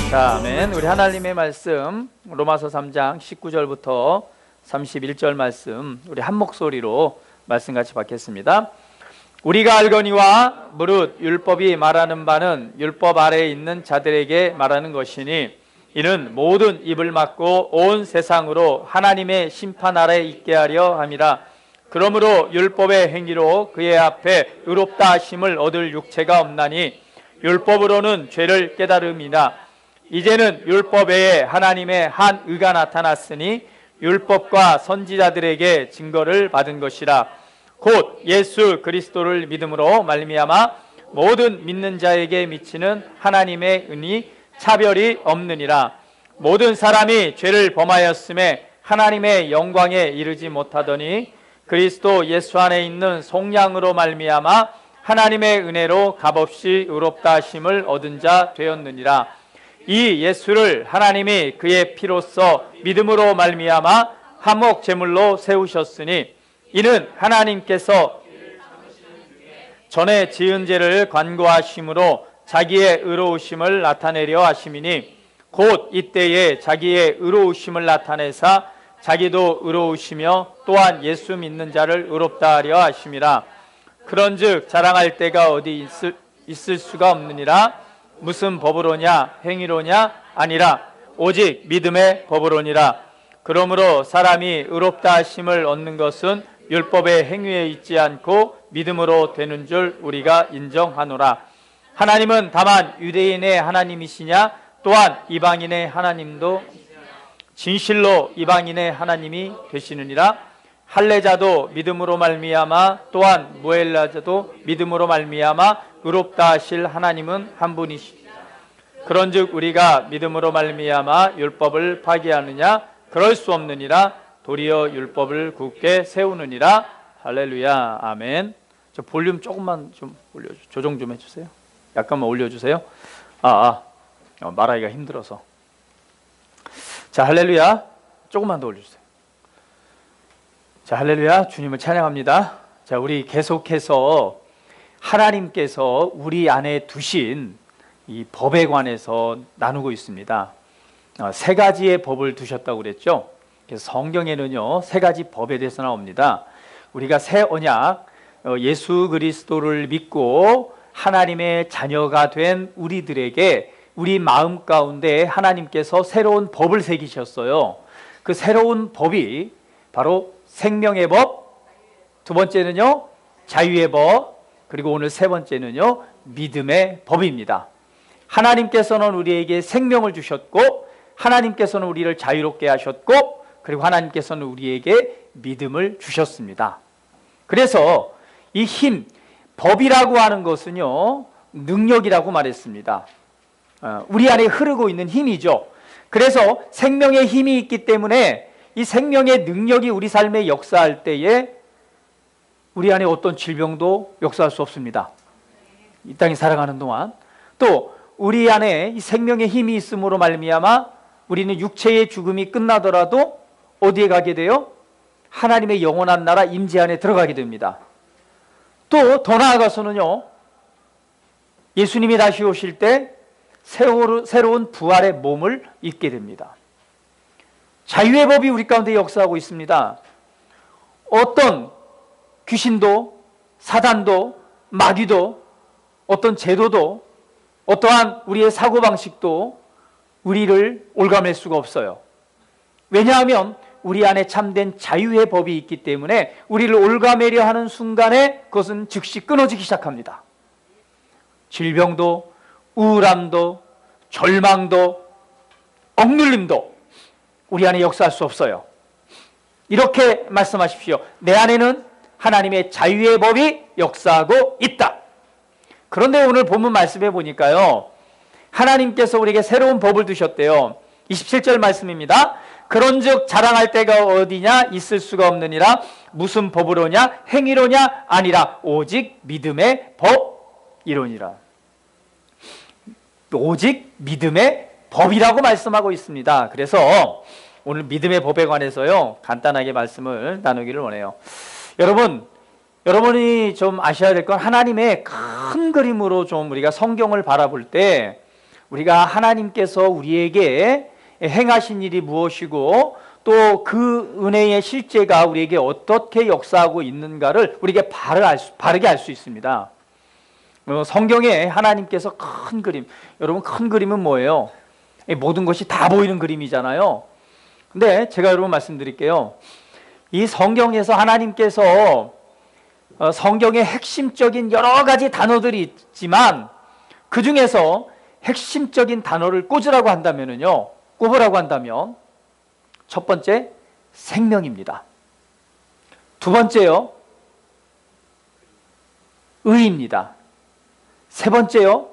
자, 아멘. 우리 하나님의 말씀 로마서 3장 19절부터 31절 말씀 우리 한 목소리로 말씀 같이 받겠습니다. 우리가 알거니와 무릇 율법이 말하는 바는 율법 아래에 있는 자들에게 말하는 것이니 이는 모든 입을 막고 온 세상으로 하나님의 심판 아래에 있게 하려 함이라. 그러므로 율법의 행위로 그의 앞에 의롭다 하심을 얻을 육체가 없나니 율법으로는 죄를 깨달음이나 이제는 율법 외에 하나님의 한 의가 나타났으니 율법과 선지자들에게 증거를 받은 것이라. 곧 예수 그리스도를 믿음으로 말미암아 모든 믿는 자에게 미치는 하나님의 은이 차별이 없느니라. 모든 사람이 죄를 범하였음에 하나님의 영광에 이르지 못하더니 그리스도 예수 안에 있는 속량으로 말미암아 하나님의 은혜로 값없이 의롭다 하심을 얻은 자 되었느니라. 이 예수를 하나님이 그의 피로써 믿음으로 말미암아 화목 제물로 세우셨으니 이는 하나님께서 전에 지은 죄를 관고하심으로 자기의 의로우심을 나타내려 하심이니 곧 이때에 자기의 의로우심을 나타내사 자기도 의로우시며 또한 예수 믿는 자를 의롭다 하려 하심이라. 그런즉 자랑할 데가 어디 있을 수가 없느니라. 무슨 법으로냐 행위로냐 아니라 오직 믿음의 법으로니라. 그러므로 사람이 의롭다 하심을 얻는 것은 율법의 행위에 있지 않고 믿음으로 되는 줄 우리가 인정하노라. 하나님은 다만 유대인의 하나님이시냐 또한 이방인의 하나님도 진실로 이방인의 하나님이 되시느니라. 할례자도 믿음으로 말미암아 또한 무헬라자도 믿음으로 말미암아 의롭다 하실 하나님은 한 분이시라. 그런즉 우리가 믿음으로 말미암아 율법을 파기하느냐 그럴 수 없느니라. 도리어 율법을 굳게 세우느니라. 할렐루야. 아멘. 저 볼륨 조금만 좀 조정 좀 해주세요. 약간만 올려주세요. 말하기가 힘들어서. 자, 할렐루야. 조금만 더 올려주세요. 자, 할렐루야. 주님을 찬양합니다. 자, 우리 계속해서 하나님께서 우리 안에 두신 이 법에 관해서 나누고 있습니다. 세 가지의 법을 두셨다고 그랬죠. 그래서 성경에는요, 세 가지 법에 대해서 나옵니다. 우리가 새 언약, 예수 그리스도를 믿고 하나님의 자녀가 된 우리들에게 우리 마음 가운데 하나님께서 새로운 법을 새기셨어요. 그 새로운 법이 바로 생명의 법, 두 번째는요 자유의 법, 그리고 오늘 세 번째는요 믿음의 법입니다. 하나님께서는 우리에게 생명을 주셨고 하나님께서는 우리를 자유롭게 하셨고 그리고 하나님께서는 우리에게 믿음을 주셨습니다. 그래서 이 힘, 법이라고 하는 것은요 능력이라고 말했습니다. 우리 안에 흐르고 있는 힘이죠. 그래서 생명의 힘이 있기 때문에 이 생명의 능력이 우리 삶에 역사할 때에 우리 안에 어떤 질병도 역사할 수 없습니다. 이 땅에 살아가는 동안 또 우리 안에 이 생명의 힘이 있음으로 말미암아 우리는 육체의 죽음이 끝나더라도 어디에 가게 돼요? 하나님의 영원한 나라 임재 안에 들어가게 됩니다. 또 더 나아가서는요 예수님이 다시 오실 때 새로운 부활의 몸을 입게 됩니다. 자유의 법이 우리 가운데 역사하고 있습니다. 어떤 귀신도 사단도 마귀도 어떤 제도도 어떠한 우리의 사고방식도 우리를 올가맬 수가 없어요. 왜냐하면 우리 안에 참된 자유의 법이 있기 때문에 우리를 올가매려 하는 순간에 그것은 즉시 끊어지기 시작합니다. 질병도 우울함도 절망도 억눌림도 우리 안에 역사할 수 없어요. 이렇게 말씀하십시오. 내 안에는 하나님의 자유의 법이 역사하고 있다. 그런데 오늘 본문 말씀해 보니까요 하나님께서 우리에게 새로운 법을 두셨대요. 27절 말씀입니다. 그런즉 자랑할 데가 어디냐 있을 수가 없느니라. 무슨 법으로냐 행위로냐 아니라 오직 믿음의 법이로니라. 오직 믿음의 법이라고 말씀하고 있습니다. 그래서 오늘 믿음의 법에 관해서요 간단하게 말씀을 나누기를 원해요. 여러분이 좀 아셔야 될 건 하나님의 큰 그림으로 좀 우리가 성경을 바라볼 때 우리가 하나님께서 우리에게 행하신 일이 무엇이고 또 그 은혜의 실제가 우리에게 어떻게 역사하고 있는가를 우리에게 바르게 알 수 있습니다. 성경에 하나님께서 큰 그림, 여러분 큰 그림은 뭐예요? 모든 것이 다 보이는 그림이잖아요. 근데 제가 여러분 말씀드릴게요. 이 성경에서 하나님께서 성경의 핵심적인 여러 가지 단어들이 있지만 그 중에서 핵심적인 단어를 꼽으라고 한다면 첫 번째 생명입니다. 두 번째요 의입니다. 세 번째요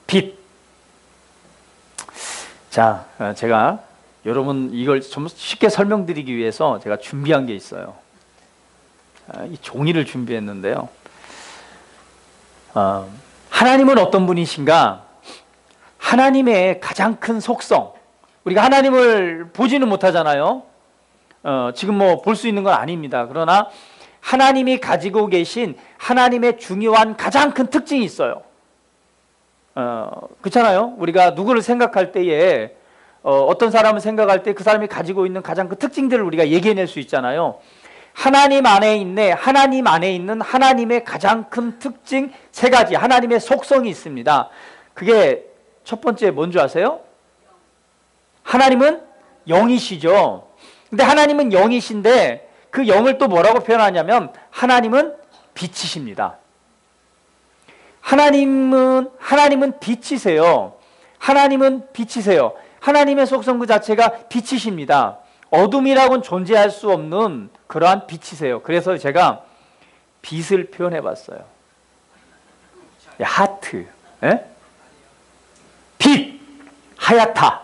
빛. 자, 제가 여러분 이걸 좀 쉽게 설명드리기 위해서 제가 준비한 게 있어요. 이 종이를 준비했는데요. 하나님은 어떤 분이신가? 하나님의 가장 큰 속성, 우리가 하나님을 보지는 못하잖아요. 지금 뭐 볼 수 있는 건 아닙니다. 그러나 하나님이 가지고 계신 하나님의 중요한 가장 큰 특징이 있어요. 그렇잖아요. 우리가 누구를 생각할 때에 어떤 사람을 생각할 때 그 사람이 가지고 있는 가장 큰 특징들을 우리가 얘기해낼 수 있잖아요. 하나님 안에 있는 하나님의 가장 큰 특징 세 가지, 하나님의 속성이 있습니다. 그게 첫 번째 뭔지 아세요? 하나님은 영이시죠. 근데 하나님은 영이신데 그 영을 또 뭐라고 표현하냐면 하나님은 빛이십니다. 하나님은 빛이세요. 하나님은 빛이세요. 하나님의 속성 그 자체가 빛이십니다. 어둠이라고는 존재할 수 없는 그러한 빛이세요. 그래서 제가 빛을 표현해 봤어요. 하트. 빛, 하얗다.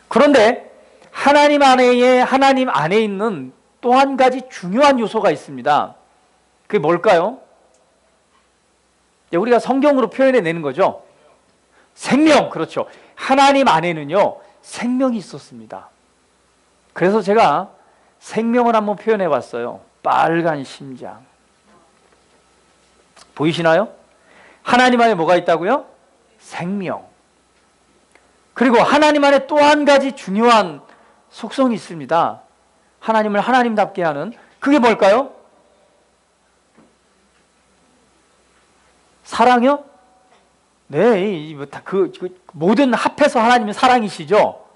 그런데 하나님 안에 있는 또 한 가지 중요한 요소가 있습니다. 그게 뭘까요? 우리가 성경으로 표현해내는 거죠. 생명, 그렇죠. 하나님 안에는요 생명이 있었습니다. 그래서 제가 생명을 한번 표현해 봤어요. 빨간 심장. 보이시나요? 하나님 안에 뭐가 있다고요? 생명. 그리고 하나님 안에 또 한 가지 중요한 속성이 있습니다. 하나님을 하나님답게 하는, 그게 뭘까요? 사랑이요? 네, 그 모든 합해서 하나님은 사랑이시죠.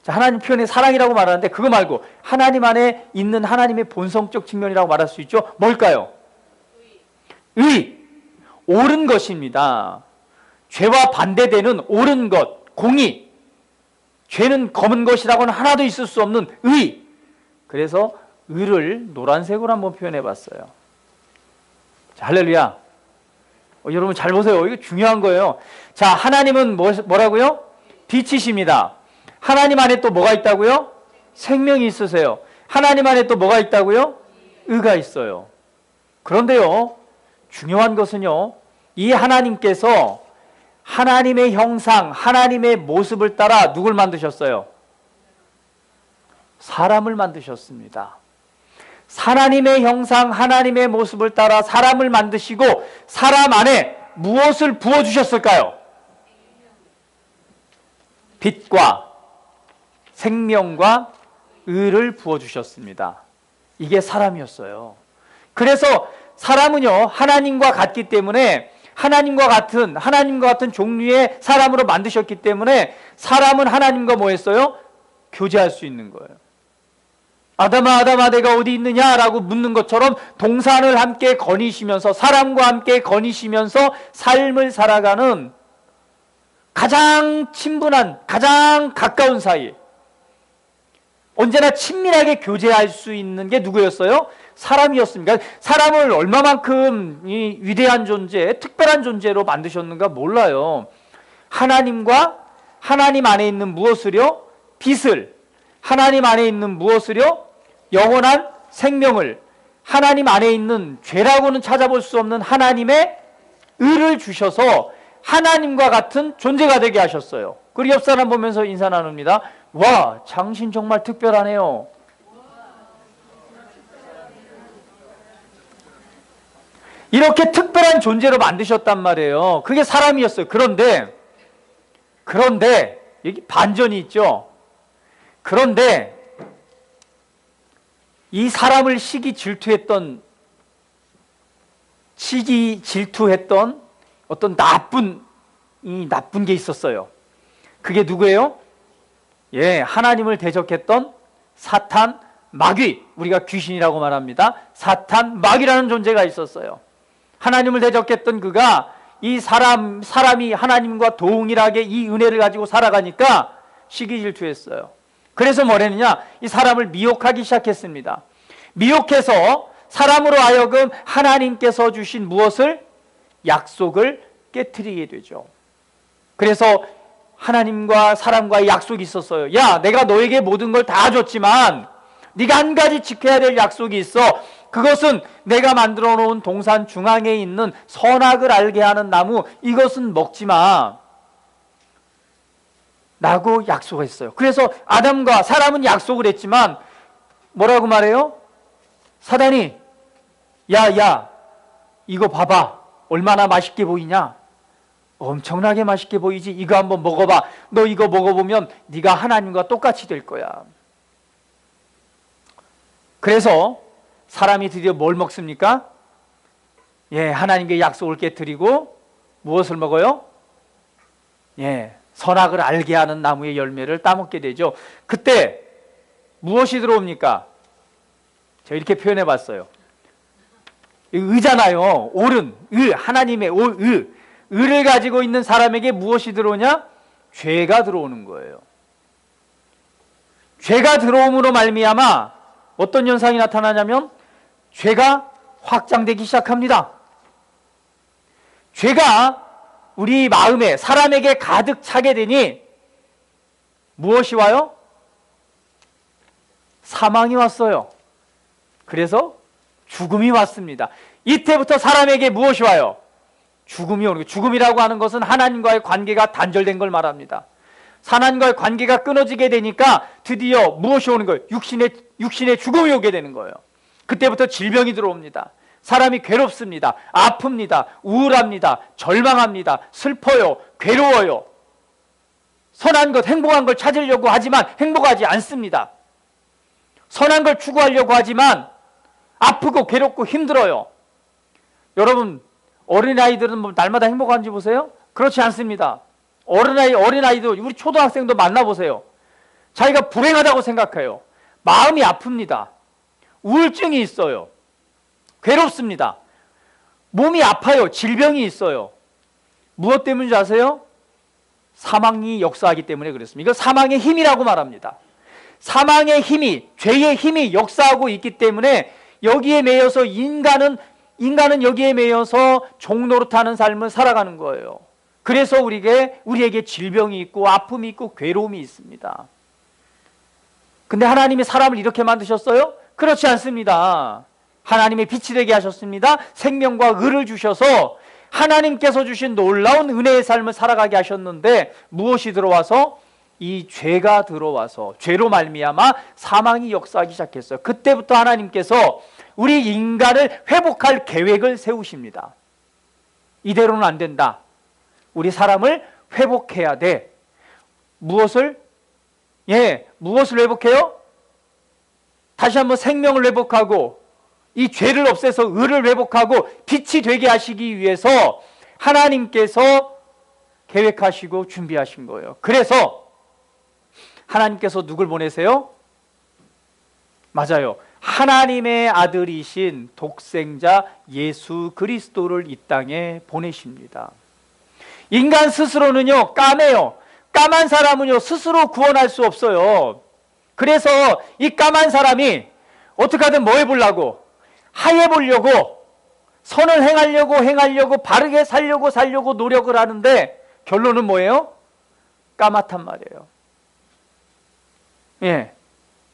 자, 하나님 표현에 사랑이라고 말하는데 그거 말고 하나님 안에 있는 하나님의 본성적 측면이라고 말할 수 있죠. 뭘까요? 의. 옳은 것입니다. 죄와 반대되는 옳은 것, 공의. 죄는 검은 것이라고는 하나도 있을 수 없는 의. 그래서 의를 노란색으로 한번 표현해 봤어요. 자, 할렐루야. 여러분 잘 보세요. 이거 중요한 거예요. 자, 하나님은 뭐라고요? 빛이십니다. 하나님 안에 또 뭐가 있다고요? 생명이 있으세요. 하나님 안에 또 뭐가 있다고요? 의가 있어요. 그런데요, 중요한 것은요, 이 하나님께서 하나님의 형상, 하나님의 모습을 따라 누굴 만드셨어요? 사람을 만드셨습니다. 하나님의 형상, 하나님의 모습을 따라 사람을 만드시고 사람 안에 무엇을 부어주셨을까요? 빛과 생명과 의를 부어주셨습니다. 이게 사람이었어요. 그래서 사람은요, 하나님과 같기 때문에 하나님과 같은 종류의 사람으로 만드셨기 때문에 사람은 하나님과 뭐 했어요? 교제할 수 있는 거예요. 아담아 내가 어디 있느냐라고 묻는 것처럼 동산을 함께 거니시면서 사람과 함께 거니시면서 삶을 살아가는 가장 친분한, 가장 가까운 사이, 언제나 친밀하게 교제할 수 있는 게 누구였어요? 사람이었습니다. 사람을 얼마만큼 이 위대한 존재, 특별한 존재로 만드셨는가 몰라요. 하나님과 하나님 안에 있는 무엇을요? 빛을. 하나님 안에 있는 무엇을요? 영원한 생명을. 하나님 안에 있는 죄라고는 찾아볼 수 없는 하나님의 의를 주셔서 하나님과 같은 존재가 되게 하셨어요. 그리고 옆 사람 보면서 인사 나눕니다. 와, 당신 정말 특별하네요. 이렇게 특별한 존재로 만드셨단 말이에요. 그게 사람이었어요. 그런데 여기 반전이 있죠. 그런데 이 사람을 질투했던 어떤 나쁜 게 있었어요. 그게 누구예요? 하나님을 대적했던 사탄, 마귀, 우리가 귀신이라고 말합니다. 사탄, 마귀라는 존재가 있었어요. 하나님을 대적했던 그가 이 사람이 하나님과 동일하게 이 은혜를 가지고 살아가니까 시기질투했어요. 그래서 뭐랬느냐? 이 사람을 미혹하기 시작했습니다. 미혹해서 사람으로 하여금 하나님께서 주신 무엇을? 약속을 깨트리게 되죠. 그래서 하나님과 사람과의 약속이 있었어요. 야, 내가 너에게 모든 걸 다 줬지만 네가 한 가지 지켜야 될 약속이 있어. 그것은 내가 만들어 놓은 동산 중앙에 있는 선악을 알게 하는 나무, 이것은 먹지 마 라고 약속했어요. 그래서 아담과 사람은 약속을 했지만 뭐라고 말해요? 사단이 야, 이거 봐봐. 얼마나 맛있게 보이냐? 엄청나게 맛있게 보이지? 이거 한번 먹어봐. 너 이거 먹어보면 네가 하나님과 똑같이 될 거야. 그래서 사람이 드디어 뭘 먹습니까? 하나님께 약속을 깨뜨리고 무엇을 먹어요? 선악을 알게 하는 나무의 열매를 따먹게 되죠. 그때 무엇이 들어옵니까? 제가 이렇게 표현해 봤어요. 의잖아요. 옳은, 하나님의 의를 가지고 있는 사람에게 무엇이 들어오냐? 죄가 들어오는 거예요. 죄가 들어옴으로 말미암아 어떤 현상이 나타나냐면 죄가 확장되기 시작합니다. 죄가 우리 마음에, 사람에게 가득 차게 되니 무엇이 와요? 사망이 왔어요. 그래서 죽음이 왔습니다. 이때부터 사람에게 무엇이 와요? 죽음이 오는 거예요. 죽음이라고 하는 것은 하나님과의 관계가 단절된 걸 말합니다. 하나님과의 관계가 끊어지게 되니까 드디어 무엇이 오는 거예요? 육신의 죽음이 오게 되는 거예요. 그때부터 질병이 들어옵니다. 사람이 괴롭습니다. 아픕니다. 우울합니다. 절망합니다. 슬퍼요. 괴로워요. 선한 것, 행복한 걸 찾으려고 하지만 행복하지 않습니다. 선한 걸 추구하려고 하지만 아프고 괴롭고 힘들어요. 여러분, 어린아이들은 뭐 날마다 행복한지 보세요? 그렇지 않습니다. 어린아이도, 우리 초등학생도 만나보세요. 자기가 불행하다고 생각해요. 마음이 아픕니다. 우울증이 있어요. 괴롭습니다. 몸이 아파요. 질병이 있어요. 무엇 때문인지 아세요? 사망이 역사하기 때문에 그렇습니다. 이거 사망의 힘이라고 말합니다. 사망의 힘이, 죄의 힘이 역사하고 있기 때문에 여기에 매여서 인간은 여기에 매여서 종노릇하는 삶을 살아가는 거예요. 그래서 우리에게 질병이 있고 아픔이 있고 괴로움이 있습니다. 근데 하나님이 사람을 이렇게 만드셨어요? 그렇지 않습니다. 하나님의 빛이 되게 하셨습니다. 생명과 의를 주셔서 하나님께서 주신 놀라운 은혜의 삶을 살아가게 하셨는데 무엇이 들어와서? 이 죄가 들어와서 죄로 말미암아 사망이 역사하기 시작했어요. 그때부터 하나님께서 우리 인간을 회복할 계획을 세우십니다. 이대로는 안 된다. 우리 사람을 회복해야 돼. 무엇을 회복해요? 다시 한번 생명을 회복하고 이 죄를 없애서 의를 회복하고 빛이 되게 하시기 위해서 하나님께서 계획하시고 준비하신 거예요. 그래서 하나님께서 누굴 보내세요? 맞아요. 하나님의 아들이신 독생자 예수 그리스도를 이 땅에 보내십니다. 인간 스스로는요, 까매요. 까만 사람은요, 스스로 구원할 수 없어요. 그래서 이 까만 사람이 어떻게 하든 뭐 해보려고? 하얘 보려고, 선을 행하려고, 바르게 살려고 노력을 하는데 결론은 뭐예요? 까맣단 말이에요.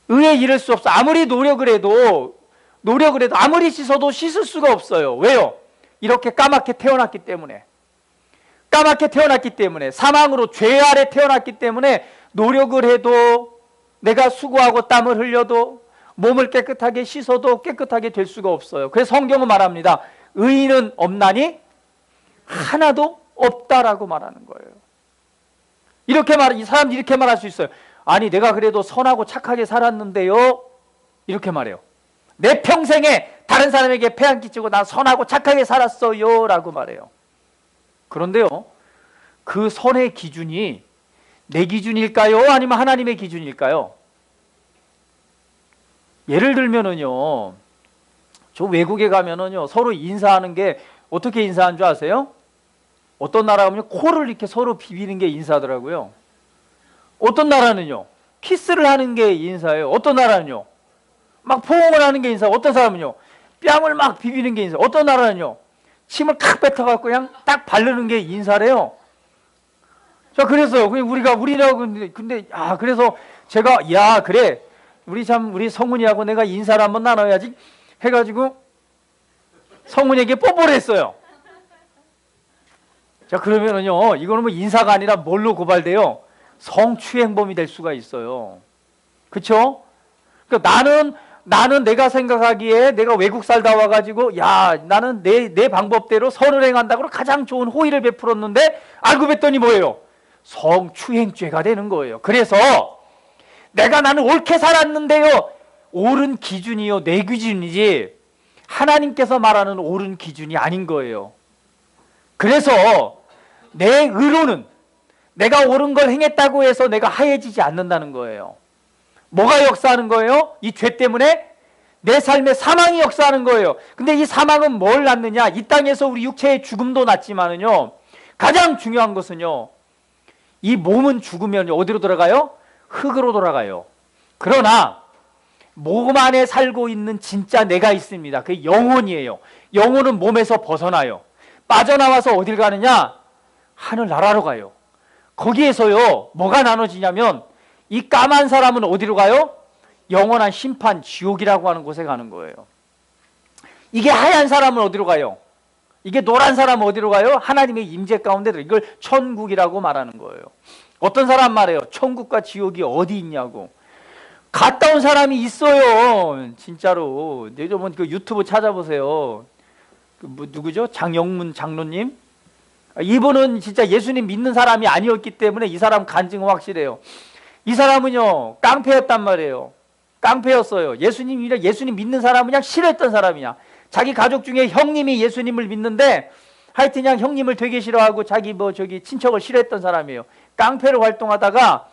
의에 이를 수 없어. 아무리 노력을 해도 아무리 씻어도 씻을 수가 없어요. 왜요? 이렇게 까맣게 태어났기 때문에. 사망으로 죄 아래 태어났기 때문에 노력을 해도 내가 수고하고 땀을 흘려도 몸을 깨끗하게 씻어도 깨끗하게 될 수가 없어요. 그래서 성경은 말합니다. 의인은 없나니 하나도 없다라고 말하는 거예요. 이 사람들이 이렇게 말할 수 있어요. 아니, 내가 그래도 선하고 착하게 살았는데요. 이렇게 말해요. 내 평생에 다른 사람에게 폐 안 끼치고 난 선하고 착하게 살았어요. 라고 말해요. 그런데요, 그 선의 기준이 내 기준일까요? 아니면 하나님의 기준일까요? 예를 들면은요, 저 외국에 가면은요, 서로 인사하는 게 어떻게 인사하는 줄 아세요? 어떤 나라 가면 코를 이렇게 서로 비비는 게 인사더라고요. 어떤 나라는요, 키스를 하는 게 인사예요. 어떤 나라는요, 막 포옹을 하는 게 인사. 어떤 사람은요, 뺨을 막 비비는 게 인사. 어떤 나라는요, 침을 탁 뱉어갖고 그냥 딱 바르는 게 인사래요. 자, 그래서요, 그래서 제가, 야, 그래, 우리 성훈이하고 내가 인사를 한번 나눠야지 해가지고 성훈이에게 뽀뽀를 했어요. 자, 그러면은요, 이거는 뭐 인사가 아니라 뭘로 고발돼요? 성추행범이 될 수가 있어요. 그쵸? 그러니까 나는 내가 생각하기에 내가 외국 살다 와가지고, 야, 나는 내 방법대로 선을 행한다고 가장 좋은 호의를 베풀었는데, 알고 봤더니 뭐예요? 성추행죄가 되는 거예요. 그래서 나는 옳게 살았는데요. 옳은 기준이요, 내 기준이지 하나님께서 말하는 옳은 기준이 아닌 거예요. 그래서 내 의로는 내가 옳은 걸 행했다고 해서 내가 하얘지지 않는다는 거예요. 뭐가 역사하는 거예요? 이 죄 때문에 내 삶에 사망이 역사하는 거예요. 근데 이 사망은 뭘 낳느냐? 이 땅에서 우리 육체의 죽음도 낳지만은요, 가장 중요한 것은요, 이 몸은 죽으면 어디로 돌아가요? 흙으로 돌아가요. 그러나 몸 안에 살고 있는 진짜 내가 있습니다. 그게 영혼이에요. 영혼은 몸에서 벗어나요. 빠져나와서 어딜 가느냐? 하늘나라로 가요. 거기에서요, 뭐가 나눠지냐면 이 까만 사람은 어디로 가요? 영원한 심판, 지옥이라고 하는 곳에 가는 거예요. 이게 하얀 사람은 어디로 가요? 이게 노란 사람은 어디로 가요? 하나님의 임재 가운데 들어. 이걸 천국이라고 말하는 거예요. 어떤 사람 말해요. 천국과 지옥이 어디 있냐고. 갔다 온 사람이 있어요. 진짜로. 여러분 그 유튜브 찾아보세요. 누구죠? 장영문 장로님. 이분은 진짜 예수님 믿는 사람이 아니었기 때문에 이 사람 간증은 확실해요. 이 사람은요, 깡패였단 말이에요. 깡패였어요. 예수님 믿는 사람은 그냥 싫어했던 사람이야. 자기 가족 중에 형님이 예수님을 믿는데 하여튼 그냥 형님을 되게 싫어하고 자기 친척을 싫어했던 사람이에요. 깡패로 활동하다가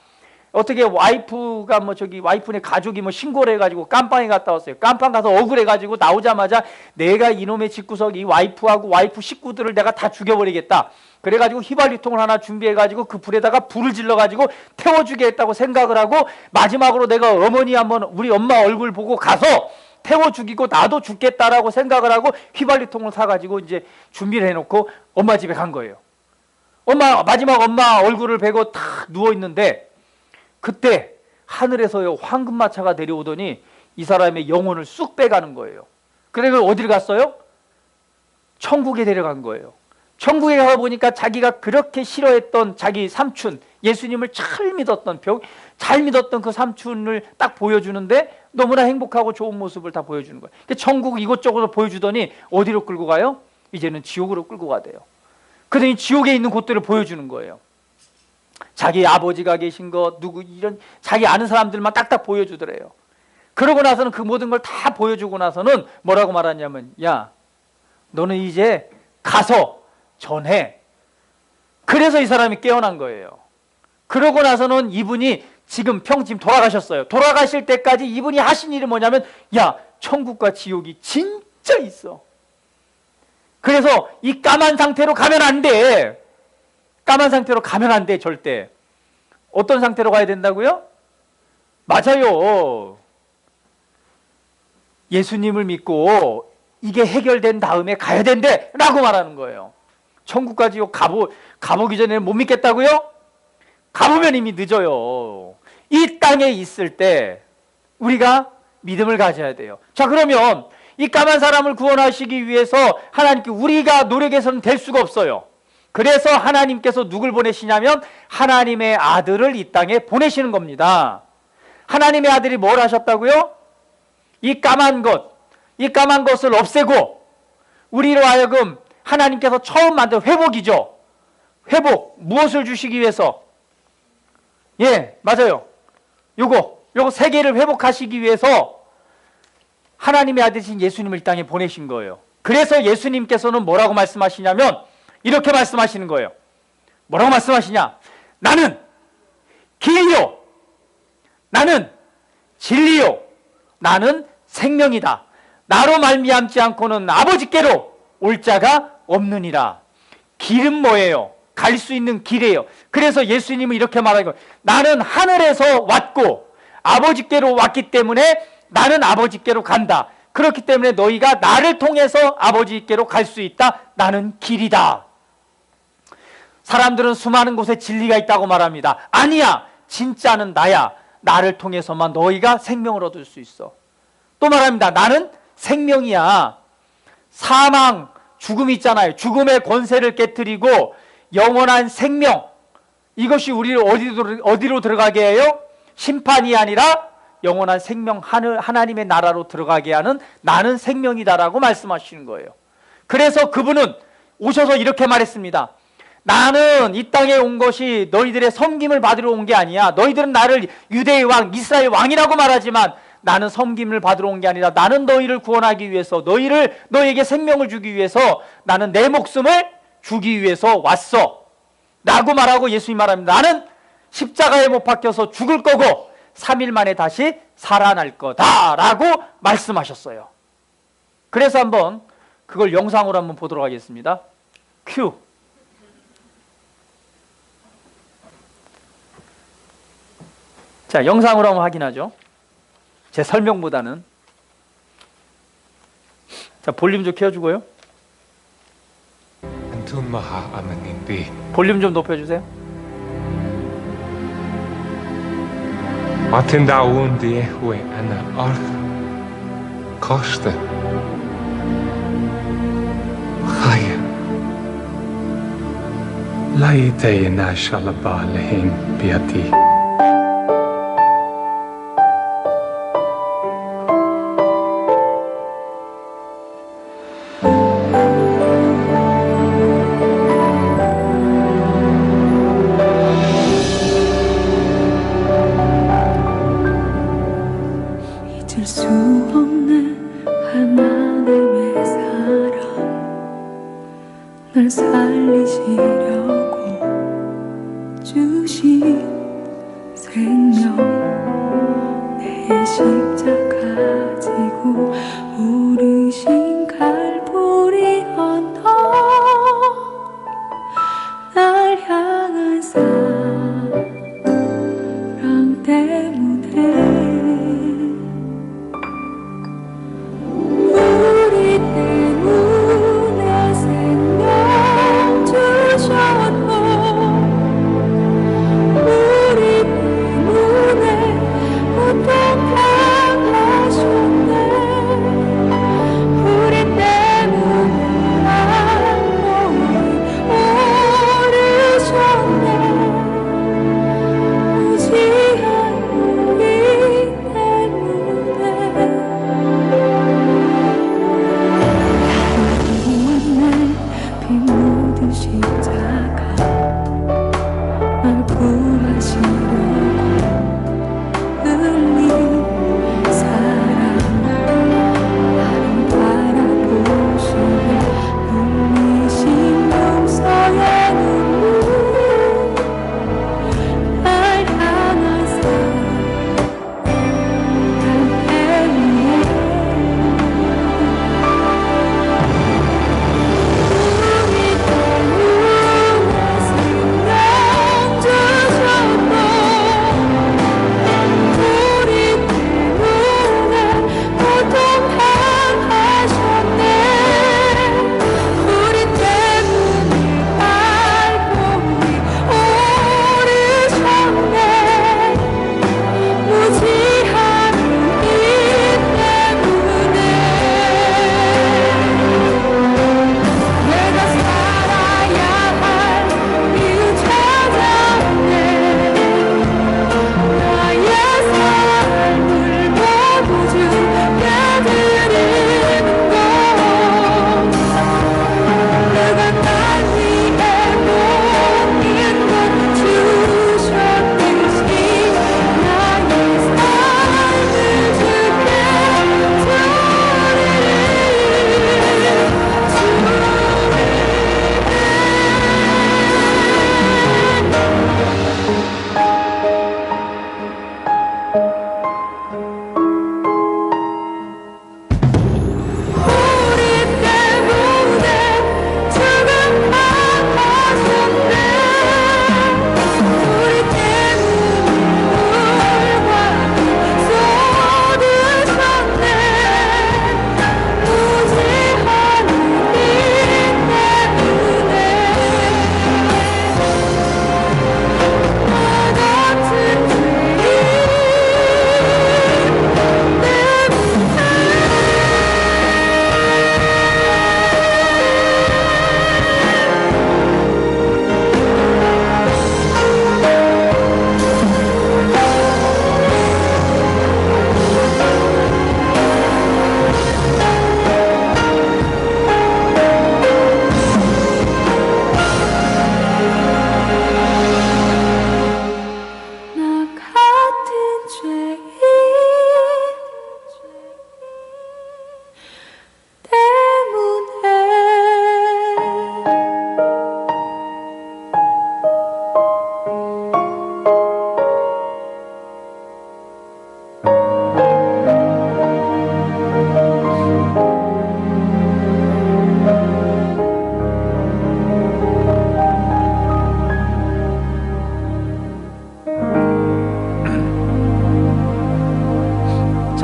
어떻게 와이프네 가족이 신고를 해가지고 깜빵에 갔다 왔어요. 깜빵 가서 억울해가지고 나오자마자 내가 이놈의 집구석 이 와이프하고 와이프 식구들을 내가 다 죽여버리겠다. 그래가지고 휘발유통을 하나 준비해가지고 그 불에다가 불을 질러가지고 태워주겠다고 생각을 하고 마지막으로 내가 우리 엄마 얼굴 보고 가서 태워 죽이고 나도 죽겠다라고 생각을 하고 휘발유통을 사가지고 이제 준비를 해놓고 엄마 집에 간 거예요. 마지막 엄마 얼굴을 베고 탁 누워있는데 그때 하늘에서요 황금마차가 내려오더니 이 사람의 영혼을 쑥 빼가는 거예요. 그래서 어디를 갔어요? 천국에 데려간 거예요. 천국에 가보니까 자기가 그렇게 싫어했던 자기 삼촌, 예수님을 잘 믿었던 그 삼촌을 딱 보여주는데 너무나 행복하고 좋은 모습을 다 보여주는 거예요. 천국 이곳저곳을 보여주더니 어디로 끌고 가요? 이제는 지옥으로 끌고 가대요. 그러더니 지옥에 있는 곳들을 보여주는 거예요. 자기 아버지가 계신 것, 이런 자기 아는 사람들만 딱딱 보여주더래요. 그러고 나서는 그 모든 걸 다 보여주고 나서는 뭐라고 말하냐면, 야, 너는 이제 가서 전해. 그래서 이 사람이 깨어난 거예요. 그러고 나서는 이분이 지금 돌아가셨어요. 돌아가실 때까지 이분이 하신 일이 뭐냐면, 야, 천국과 지옥이 진짜 있어. 그래서 이 까만 상태로 가면 안 돼. 까만 상태로 가면 안 돼, 절대. 어떤 상태로 가야 된다고요? 맞아요. 예수님을 믿고 이게 해결된 다음에 가야 된대 라고 말하는 거예요. 천국과 지옥 가보기 전에는 못 믿겠다고요? 가보면 이미 늦어요. 이 땅에 있을 때 우리가 믿음을 가져야 돼요. 자, 그러면 이 까만 사람을 구원하시기 위해서 하나님께 우리가 노력해서는 될 수가 없어요. 그래서 하나님께서 누굴 보내시냐면 하나님의 아들을 이 땅에 보내시는 겁니다. 하나님의 아들이 뭘 하셨다고요? 이 까만 것을 없애고 우리로 하여금 하나님께서 처음 만든 회복이죠. 회복. 무엇을 주시기 위해서? 예, 맞아요. 요거 세계를 회복하시기 위해서 하나님의 아들이신 예수님을 이 땅에 보내신 거예요. 그래서 예수님께서는 뭐라고 말씀하시냐면 이렇게 말씀하시는 거예요. 뭐라고 말씀하시냐? 나는 길이요, 나는 진리요, 나는 생명이다. 나로 말미암지 않고는 아버지께로 올 자가 없느니라. 길은 뭐예요? 갈 수 있는 길이에요. 그래서 예수님은 이렇게 말하는 거예요. 나는 하늘에서 왔고 아버지께로 왔기 때문에 나는 아버지께로 간다. 그렇기 때문에 너희가 나를 통해서 아버지께로 갈 수 있다. 나는 길이다. 사람들은 수많은 곳에 진리가 있다고 말합니다. 아니야, 진짜는 나야. 나를 통해서만 너희가 생명을 얻을 수 있어. 또 말합니다. 나는 생명이야. 사망, 죽음이 있잖아요. 죽음의 권세를 깨트리고 영원한 생명, 이것이 우리를 어디로 들어가게 해요? 심판이 아니라 영원한 생명, 하나님의 나라로 들어가게 하는 나는 생명이다라고 말씀하시는 거예요. 그래서 그분은 오셔서 이렇게 말했습니다. 나는 이 땅에 온 것이 너희들의 섬김을 받으러 온 게 아니야. 너희들은 나를 유대의 왕, 이스라엘 왕이라고 말하지만 나는 섬김을 받으러 온 게 아니라 나는 너희를 구원하기 위해서, 너희에게 생명을 주기 위해서 나는 내 목숨을 주기 위해서 왔어 라고 말하고 예수님 말합니다. 나는 십자가에 못 박혀서 죽을 거고 3일 만에 다시 살아날 거다 라고 말씀하셨어요. 그래서 한번 그걸 영상으로 한번 보도록 하겠습니다. 큐. 자, 영상으로 한번 확인하죠. 제 설명보다는. 자, 볼륨 좀 켜주고요. Thưa Maha Ameninti, 볼륨 좀 높여주세요. Martin Daun die Hue Anna Arch Koste Chaya Laite na Shalaba Lehin Biati 잊을 수 없는 하나님의 사랑, 날 살리시려고 주신 생명, 내 십자가 지고 오르신 갈보리 언덕, 날 향한 사랑 때문에 무지한 우리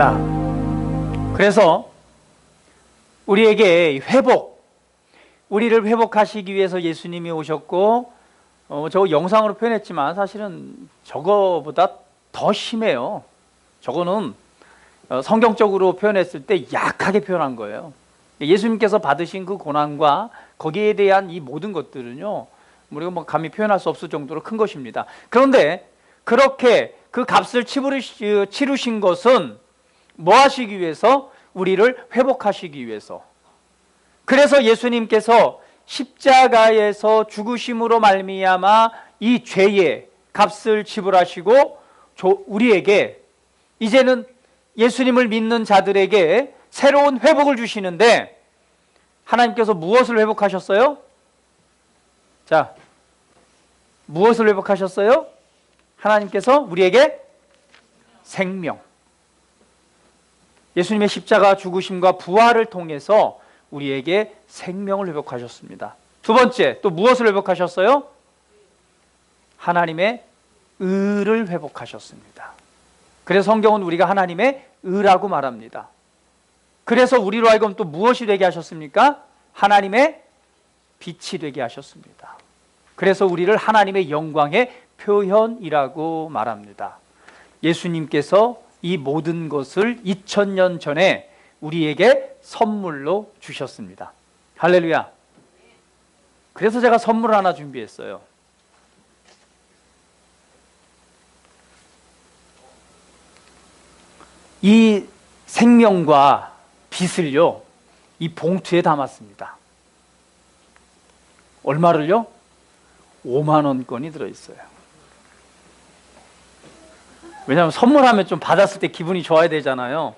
자, 그래서 우리에게 우리를 회복하시기 위해서 예수님이 오셨고, 저 영상으로 표현했지만 사실은 저거보다 더 심해요. 저거는 성경적으로 표현했을 때 약하게 표현한 거예요. 예수님께서 받으신 그 고난과 거기에 대한 이 모든 것들은요, 우리가 뭐 감히 표현할 수 없을 정도로 큰 것입니다. 그런데 그렇게 그 값을 치르신 것은 뭐 하시기 위해서? 우리를 회복하시기 위해서. 그래서 예수님께서 십자가에서 죽으심으로 말미암아 이 죄의 값을 지불하시고 우리에게 이제는 예수님을 믿는 자들에게 새로운 회복을 주시는데, 하나님께서 무엇을 회복하셨어요? 자, 무엇을 회복하셨어요? 하나님께서 우리에게 생명. 예수님의 십자가 죽으심과 부활을 통해서 우리에게 생명을 회복하셨습니다. 두 번째, 또 무엇을 회복하셨어요? 하나님의 의를 회복하셨습니다. 그래서 성경은 우리가 하나님의 의라고 말합니다. 그래서 우리로 하여금 또 무엇이 되게 하셨습니까? 하나님의 빛이 되게 하셨습니다. 그래서 우리를 하나님의 영광의 표현이라고 말합니다. 예수님께서 이 모든 것을 2000년 전에 우리에게 선물로 주셨습니다. 할렐루야. 그래서 제가 선물 하나 준비했어요. 이 생명과 빛을요, 이 봉투에 담았습니다. 얼마를요? 5만 원권이 들어있어요. 왜냐하면 선물하면 좀 받았을 때 기분이 좋아야 되잖아요.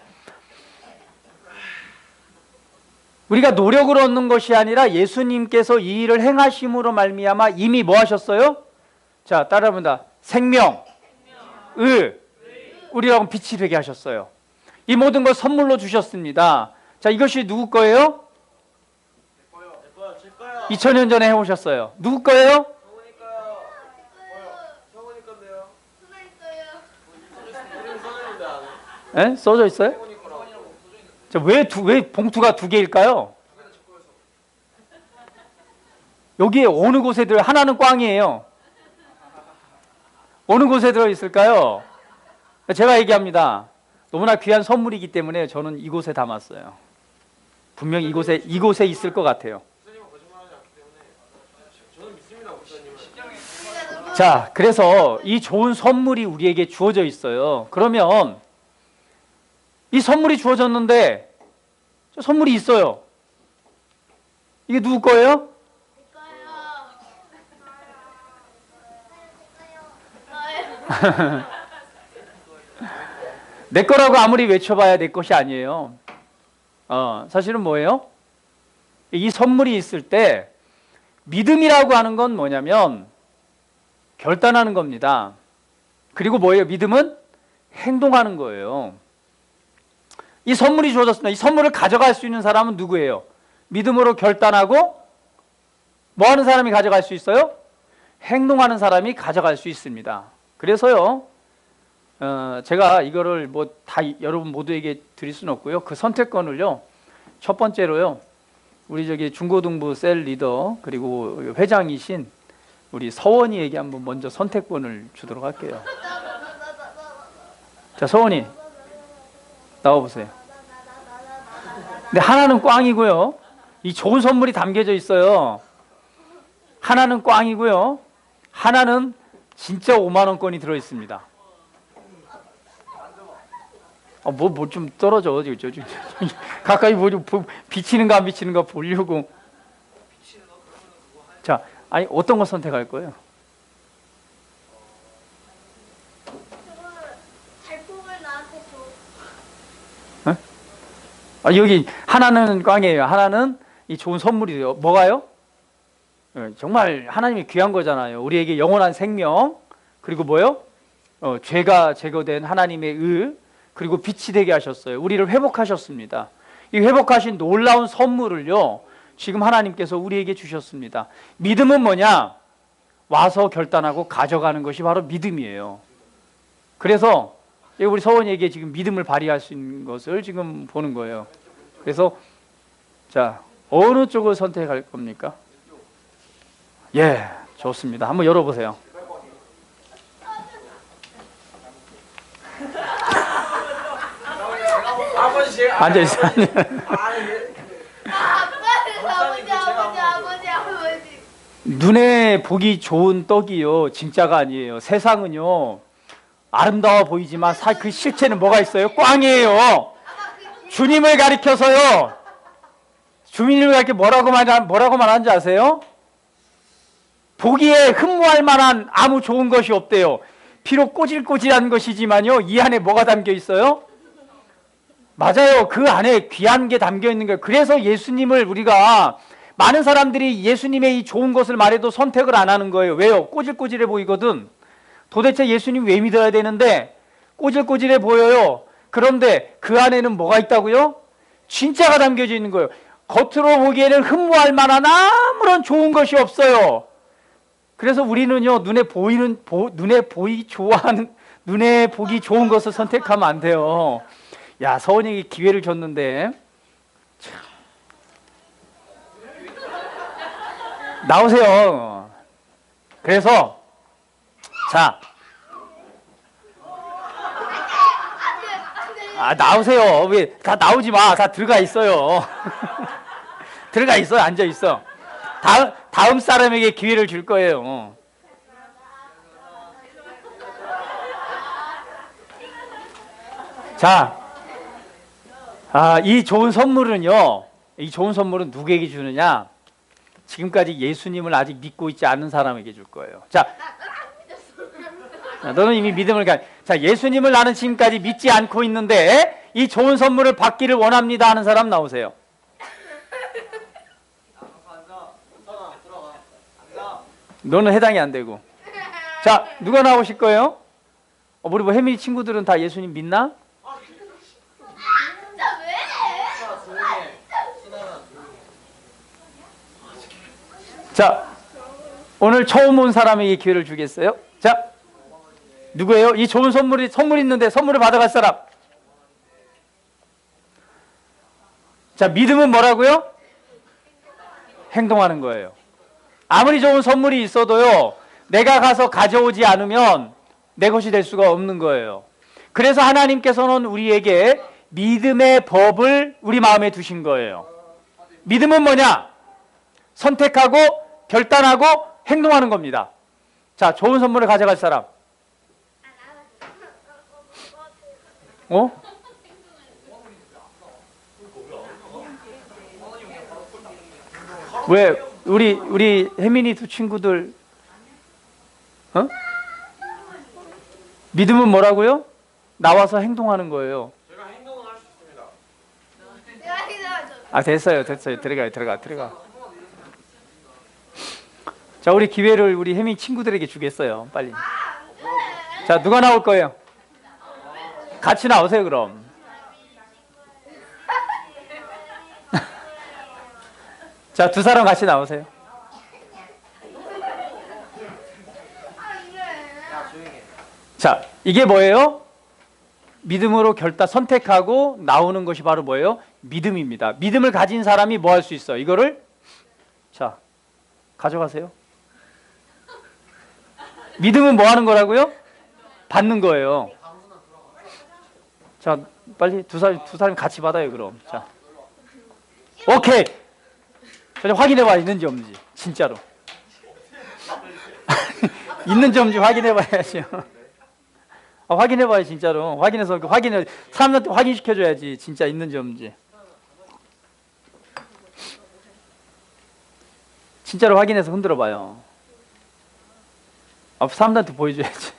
우리가 노력을 얻는 것이 아니라 예수님께서 이 일을 행하심으로 말미암아 이미 뭐 하셨어요? 자, 따라합니다. 생명, 의, 우리라고 빛이 되게 하셨어요. 이 모든 걸 선물로 주셨습니다. 자, 이것이 누구 거예요? 2000년 전에 해오셨어요. 누구 거예요? 예? 써져 있어요? 자, 왜 봉투가 두 개일까요? 여기에 어느 곳에 들어, 하나는 꽝이에요. 어느 곳에 들어있을까요? 제가 얘기합니다. 너무나 귀한 선물이기 때문에 저는 이곳에 담았어요. 분명히 이곳에 있을 것 같아요. 자, 그래서 이 좋은 선물이 우리에게 주어져 있어요. 그러면 이 선물이 주어졌는데 선물이 있어요. 이게 누구 거예요? 내 거라고 아무리 외쳐봐야 내 것이 아니에요. 사실은 뭐예요? 이 선물이 있을 때 믿음이라고 하는 건 뭐냐면 결단하는 겁니다. 그리고 뭐예요? 믿음은 행동하는 거예요. 이 선물이 주어졌습니다. 이 선물을 가져갈 수 있는 사람은 누구예요? 믿음으로 결단하고 뭐 하는 사람이 가져갈 수 있어요? 행동하는 사람이 가져갈 수 있습니다. 그래서요, 제가 이거를 뭐 다 여러분 모두에게 드릴 수는 없고요. 그 선택권을요, 첫 번째로요, 우리 저기 중고등부 셀 리더 그리고 회장이신 우리 서원이에게 한번 먼저 선택권을 주도록 할게요. 자, 서원이 나와보세요. 근데 하나는 꽝이고요. 이 좋은 선물이 담겨져 있어요. 하나는 꽝이고요. 하나는 진짜 5만 원권이 들어있습니다. 뭐 좀 떨어져. 가까이 비치는가 안 비치는가 보려고. 자, 아니 어떤 거 선택할 거예요? 여기 하나는 꽝이에요. 하나는 이 좋은 선물이에요. 뭐가요? 정말 하나님이 귀한 거잖아요. 우리에게 영원한 생명, 그리고 뭐요? 죄가 제거된 하나님의 의, 그리고 빛이 되게 하셨어요. 우리를 회복하셨습니다. 이 회복하신 놀라운 선물을요, 지금 하나님께서 우리에게 주셨습니다. 믿음은 뭐냐? 와서 결단하고 가져가는 것이 바로 믿음이에요. 그래서 이거 우리 서원이에게 지금 믿음을 발휘할 수 있는 것을 지금 보는 거예요. 그래서 자, 어느 쪽을 선택할 겁니까? 예, 좋습니다. 한번 열어보세요. 앉아있어요. 눈에 보기 좋은 떡이요, 진짜가 아니에요. 세상은요, 아름다워 보이지만 그 실체는 뭐가 있어요? 꽝이에요. 주님을 가리켜서요, 주님을 가리켜 뭐라고 말하는지 아세요? 보기에 흠모할 만한 아무 좋은 것이 없대요. 비록 꼬질꼬질한 것이지만요, 이 안에 뭐가 담겨 있어요? 맞아요. 그 안에 귀한 게 담겨 있는 거예요. 그래서 예수님을 우리가, 많은 사람들이 예수님의 이 좋은 것을 말해도 선택을 안 하는 거예요. 왜요? 꼬질꼬질해 보이거든. 도대체 예수님 왜 믿어야 되는데 꼬질꼬질해 보여요. 그런데 그 안에는 뭐가 있다고요? 진짜가 담겨져 있는 거예요. 겉으로 보기에는 흠모할 만한 아무런 좋은 것이 없어요. 그래서 우리는요, 눈에 보기 좋은 것을 선택하면 안 돼요. 야, 서원이에게 기회를 줬는데 참. 나오세요. 그래서 자, 나오세요. 왜 다 나오지 마. 다 들어가 있어요. 들어가 있어요. 앉아 있어. 다음 사람에게 기회를 줄 거예요. 자, 이 좋은 선물은 누구에게 주느냐? 지금까지 예수님을 아직 믿고 있지 않은 사람에게 줄 거예요. 자, 너는 이미 믿음을 자, 예수님을 나는 지금까지 믿지 않고 있는데 이 좋은 선물을 받기를 원합니다 하는 사람 나오세요. 너는 해당이 안 되고. 자, 누가 나오실 거예요? 우리 혜민이 친구들은 다 예수님 믿나? 자, 오늘 처음 온 사람에게 기회를 주겠어요? 자, 누구예요? 이 좋은 선물 있는데 선물을 받아갈 사람. 자, 믿음은 뭐라고요? 행동하는 거예요. 아무리 좋은 선물이 있어도요, 내가 가서 가져오지 않으면 내 것이 될 수가 없는 거예요. 그래서 하나님께서는 우리에게 믿음의 법을 우리 마음에 두신 거예요. 믿음은 뭐냐? 선택하고 결단하고 행동하는 겁니다. 자, 좋은 선물을 가져갈 사람. 왜 우리 혜민이 두 친구들 믿음은 뭐라고요? 나와서 행동하는 거예요. 제가 행동은 할 수 있습니다. 됐어요. 들어가. 자, 우리 기회를 우리 혜민 친구들에게 주겠어요. 빨리. 자, 누가 나올 거예요? 같이 나오세요, 그럼. 자, 두 사람 같이 나오세요. 자, 이게 뭐예요? 믿음으로 선택하고 나오는 것이 바로 뭐예요? 믿음입니다. 믿음을 가진 사람이 뭐 할 수 있어? 이거를 자, 가져가세요. 믿음은 뭐 하는 거라고요? 받는 거예요. 자, 빨리 두 사람 같이 받아요, 그럼. 자, 오케이. 저 확인해봐, 있는지 없는지. 진짜로. 있는지 없는지 확인해봐야죠. 확인해봐요, 진짜로. 사람들한테 확인시켜줘야지. 진짜 있는지 없는지. 진짜로 확인해서 흔들어봐요. 사람들한테 보여줘야지.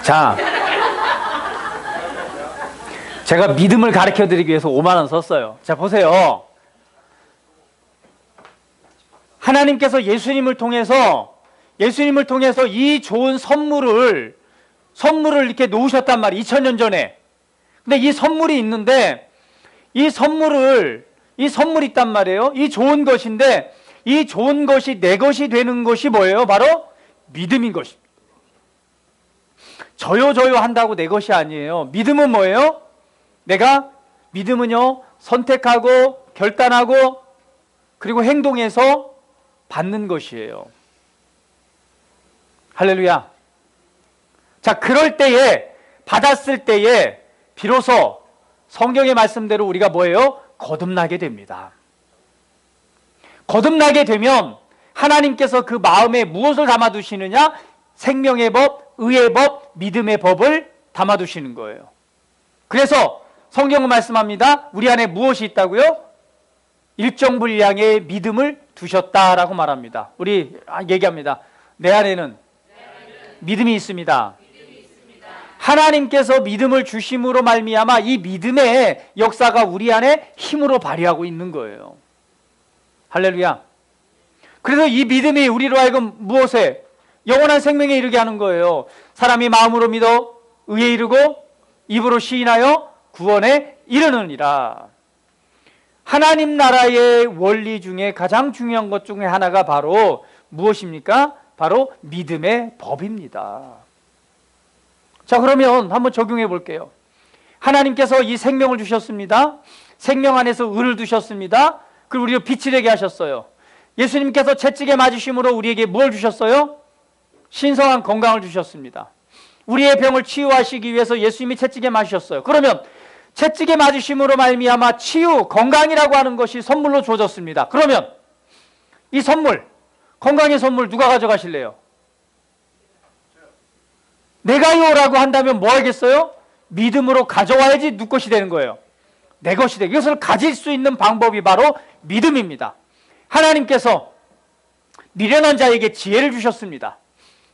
자, 제가 믿음을 가르쳐드리기 위해서 5만 원 썼어요. 자, 보세요. 하나님께서 예수님을 통해서 이 좋은 선물을 이렇게 놓으셨단 말이에요. 2000년 전에. 근데 이 선물이 있는데 이 선물을 이 선물이 있단 말이에요. 이 좋은 것인데 이 좋은 것이 내 것이 되는 것이 뭐예요? 바로 믿음인 것입니다. 저요 한다고 내 것이 아니에요. 믿음은 뭐예요? 믿음은요, 선택하고 결단하고 그리고 행동해서 받는 것이에요. 할렐루야. 자, 그럴 때에, 받았을 때에 비로소 성경의 말씀대로 우리가 뭐예요? 거듭나게 됩니다. 거듭나게 되면 하나님께서 그 마음에 무엇을 담아두시느냐? 생명의 법, 의의 법, 믿음의 법을 담아두시는 거예요. 그래서 성경은 말씀합니다. 우리 안에 무엇이 있다고요? 일정 분량의 믿음을 두셨다라고 말합니다. 우리 얘기합니다. 내 안에는 믿음이 있습니다. 하나님께서 믿음을 주심으로 말미암아 이 믿음의 역사가 우리 안에 힘으로 발휘하고 있는 거예요. 할렐루야. 그래서 이 믿음이 우리로 하여금 무엇에? 영원한 생명에 이르게 하는 거예요. 사람이 마음으로 믿어 의에 이르고 입으로 시인하여 구원에 이르느니라. 하나님 나라의 원리 중에 가장 중요한 것 중에 하나가 바로 무엇입니까? 바로 믿음의 법입니다. 자, 그러면 한번 적용해 볼게요. 하나님께서 이 생명을 주셨습니다. 생명 안에서 의를 두셨습니다. 그리고 우리가 빛이 되게 하셨어요. 예수님께서 채찍에 맞으심으로 우리에게 뭘 주셨어요? 신성한 건강을 주셨습니다. 우리의 병을 치유하시기 위해서 예수님이 채찍에 맞으셨어요. 그러면 채찍에 맞으심으로 말미암아 치유, 건강이라고 하는 것이 선물로 주어졌습니다. 그러면 이 선물, 건강의 선물 누가 가져가실래요? 내가요라고 한다면 뭐 하겠어요? 믿음으로 가져와야지 누구 것이 되는 거예요. 내 것이 되고, 이것을 가질 수 있는 방법이 바로 믿음입니다. 하나님께서 미련한 자에게 지혜를 주셨습니다.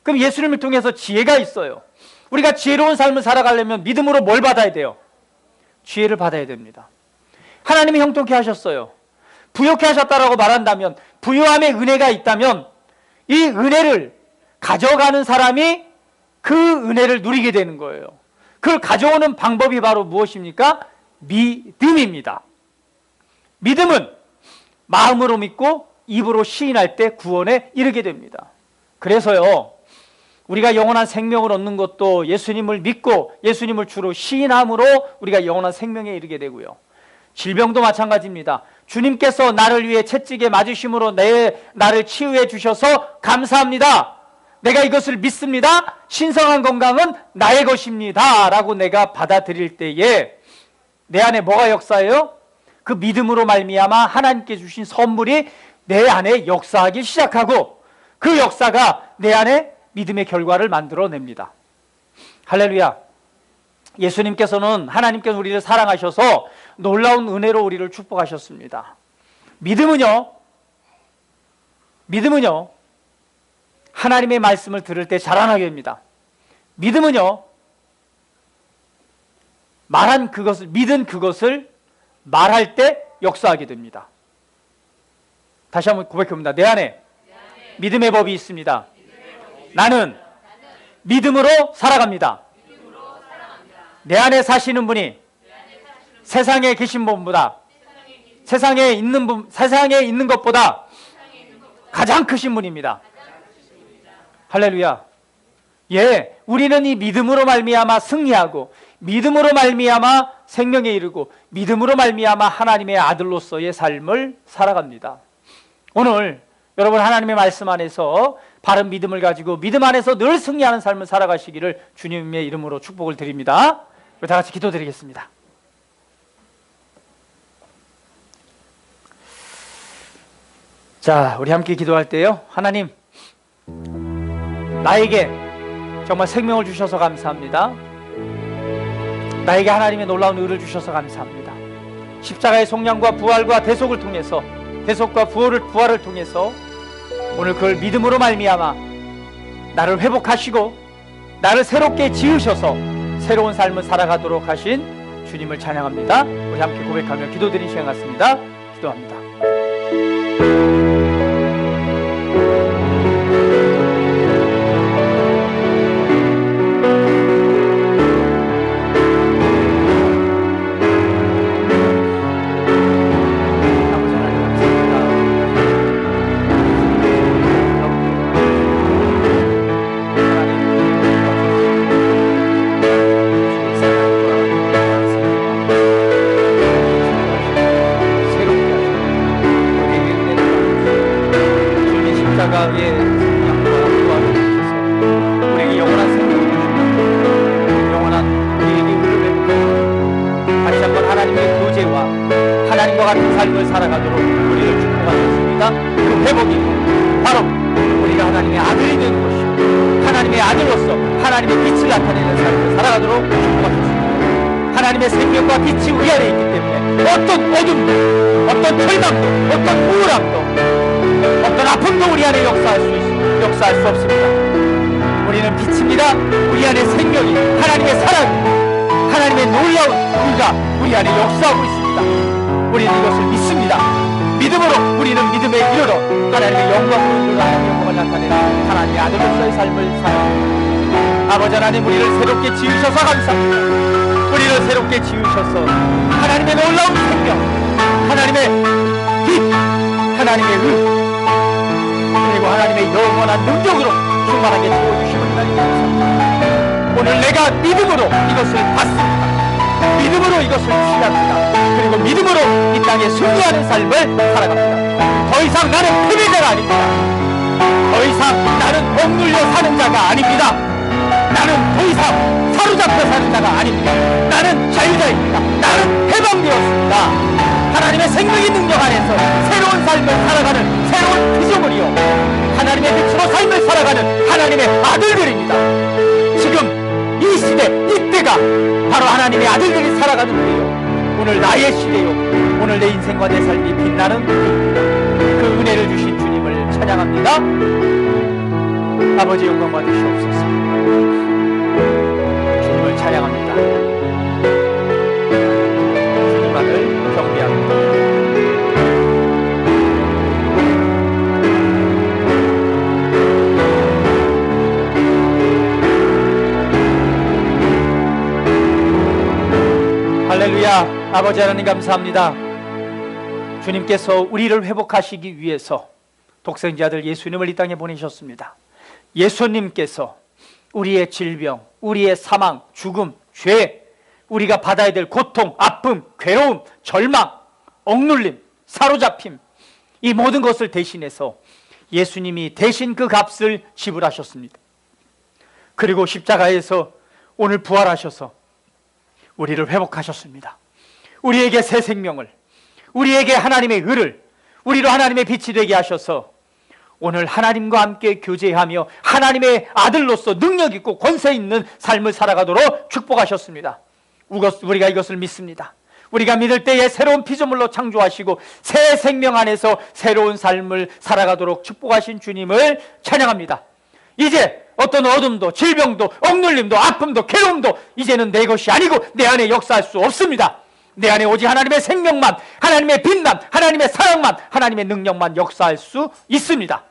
그럼 예수님을 통해서 지혜가 있어요. 우리가 지혜로운 삶을 살아가려면 믿음으로 뭘 받아야 돼요? 지혜를 받아야 됩니다. 하나님이 형통케 하셨어요. 부욕케 하셨다라고 말한다면, 부유함의 은혜가 있다면 이 은혜를 가져가는 사람이 그 은혜를 누리게 되는 거예요. 그걸 가져오는 방법이 바로 무엇입니까? 믿음입니다. 믿음은 마음으로 믿고 입으로 시인할 때 구원에 이르게 됩니다. 그래서요, 우리가 영원한 생명을 얻는 것도 예수님을 믿고 예수님을 주로 시인함으로 우리가 영원한 생명에 이르게 되고요. 질병도 마찬가지입니다. 주님께서 나를 위해 채찍에 맞으심으로 나를 치유해 주셔서 감사합니다. 내가 이것을 믿습니다. 신성한 건강은 나의 것입니다. 라고 내가 받아들일 때에 내 안에 뭐가 역사예요? 그 믿음으로 말미암아 하나님께 주신 선물이 내 안에 역사하기 시작하고 그 역사가 내 안에 믿음의 결과를 만들어냅니다. 할렐루야. 예수님께서는 하나님께서 우리를 사랑하셔서 놀라운 은혜로 우리를 축복하셨습니다. 믿음은요, 하나님의 말씀을 들을 때 자라나게 됩니다. 믿음은요, 믿은 그것을 말할 때 역사하게 됩니다. 다시 한번 고백해봅니다. 내 안에 믿음의 법이 있습니다. 나는 믿음으로 살아갑니다. 내 안에 사시는 분이 세상에 계신 분보다, 세상에 있는 것보다 가장 크신 분입니다. 할렐루야. 예, 우리는 이 믿음으로 말미암아 승리하고 믿음으로 말미암아 생명에 이르고 믿음으로 말미암아 하나님의 아들로서의 삶을 살아갑니다. 오늘 여러분 하나님의 말씀 안에서 바른 믿음을 가지고 믿음 안에서 늘 승리하는 삶을 살아가시기를 주님의 이름으로 축복을 드립니다. 우리 다 같이 기도드리겠습니다. 자, 우리 함께 기도할 때요, 하나님, 나에게 정말 생명을 주셔서 감사합니다. 나에게 하나님의 놀라운 의를 주셔서 감사합니다. 십자가의 속량과 부활과 대속을 통해서, 대속과 부활을 통해서 오늘 그걸 믿음으로 말미암아 나를 회복하시고 나를 새롭게 지으셔서 새로운 삶을 살아가도록 하신 주님을 찬양합니다. 우리 함께 고백하며 기도드린 시간 같습니다. 기도합니다. 십자가의 생명과 부활을 주셔서 우리에게 영원한 생명을 주시고 영원한 우리에게 의를 회복하시고 다시 한번 하나님의 교제와 하나님과 같은 삶을 살아가도록 우리를 축복하셨습니다. 그 회복이 바로 우리가 하나님의 아들이 되는 것이고 하나님의 아들로서 하나님의 빛을 나타내는 삶을 살아가도록 축복하셨습니다. 하나님의 생명과 빛이 우리 안에 있기 때문에 어떤 어둠도, 어떤 절망도, 어떤 우울함도, 어떤 아픔도 우리 안에 역사할 수 없습니다. 우리는 빛입니다. 우리 안에 생명이, 하나님의 사랑이, 하나님의 놀라운 의가 우리 안에 역사하고 있습니다. 우리는 이것을 믿습니다. 믿음으로 우리는 믿음에 이르러 하나님의 영광으로 이르러 하나님의 영광을 나타내는 하나님의 아들로서의 삶을 살아갑니다. 아버지 하나님, 우리를 새롭게 지으셔서 감사합니다. 우리를 새롭게 지으셔서 하나님의 놀라운 생명, 하나님의 빛, 하나님의 의, 그리고 하나님의 영원한 능력으로 충만하게 채워주시는 하나님 감사합니다. 오늘 내가 믿음으로 이것을 받습니다. 믿음으로 이것을 취합니다. 그리고 믿음으로 이 땅에 승리하는 삶을 살아갑니다. 더 이상 나는 패배자가 아닙니다. 더 이상 나는 억눌려 사는 자가 아닙니다. 나는 더 이상 사로잡혀 사는 자가 아닙니다. 나는 자유자입니다. 나는 해방되었습니다. 하나님의 생명의 능력 안에서 새로운 삶을 살아가는 새로운 피조물이요, 하나님의 빛으로 삶을 살아가는 하나님의 아들들입니다. 지금 이 시대, 이때가 바로 하나님의 아들들이 살아가는 때요, 오늘 나의 시대요, 오늘 내 인생과 내 삶이 빛나는 때입니다. 그 은혜를 주신 주님을 찬양합니다. 아버지 영광 받으시옵소서. 주님을 찬양합니다. 주님만을 경배합니다. 할렐루야. 아버지 하나님 감사합니다. 주님께서 우리를 회복하시기 위해서 독생자들 예수님을 이 땅에 보내셨습니다. 예수님께서 우리의 질병, 우리의 사망, 죽음, 죄, 우리가 받아야 될 고통, 아픔, 괴로움, 절망, 억눌림, 사로잡힘, 이 모든 것을 대신해서 예수님이 대신 그 값을 지불하셨습니다. 그리고 십자가에서 오늘 부활하셔서 우리를 회복하셨습니다. 우리에게 새 생명을, 우리에게 하나님의 의를, 우리로 하나님의 빛이 되게 하셔서 오늘 하나님과 함께 교제하며 하나님의 아들로서 능력 있고 권세 있는 삶을 살아가도록 축복하셨습니다. 우리가 이것을 믿습니다. 우리가 믿을 때에 새로운 피조물로 창조하시고 새 생명 안에서 새로운 삶을 살아가도록 축복하신 주님을 찬양합니다. 이제 어떤 어둠도, 질병도, 억눌림도, 아픔도, 괴로움도 이제는 내 것이 아니고 내 안에 역사할 수 없습니다. 내 안에 오직 하나님의 생명만, 하나님의 빛만, 하나님의 사랑만, 하나님의 능력만 역사할 수 있습니다.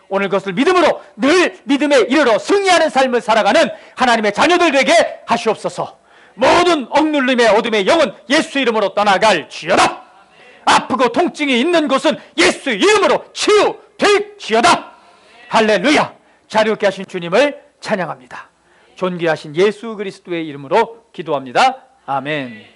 오늘 그것을 믿음으로 늘 믿음에 이르러 승리하는 삶을 살아가는 하나님의 자녀들 되게 하시옵소서. 모든 억눌림의 어둠의 영은 예수 이름으로 떠나갈지어다. 아프고 통증이 있는 곳은 예수 이름으로 치유될지어다. 할렐루야. 자유롭게 하신 주님을 찬양합니다. 존귀하신 예수 그리스도의 이름으로 기도합니다. 아멘.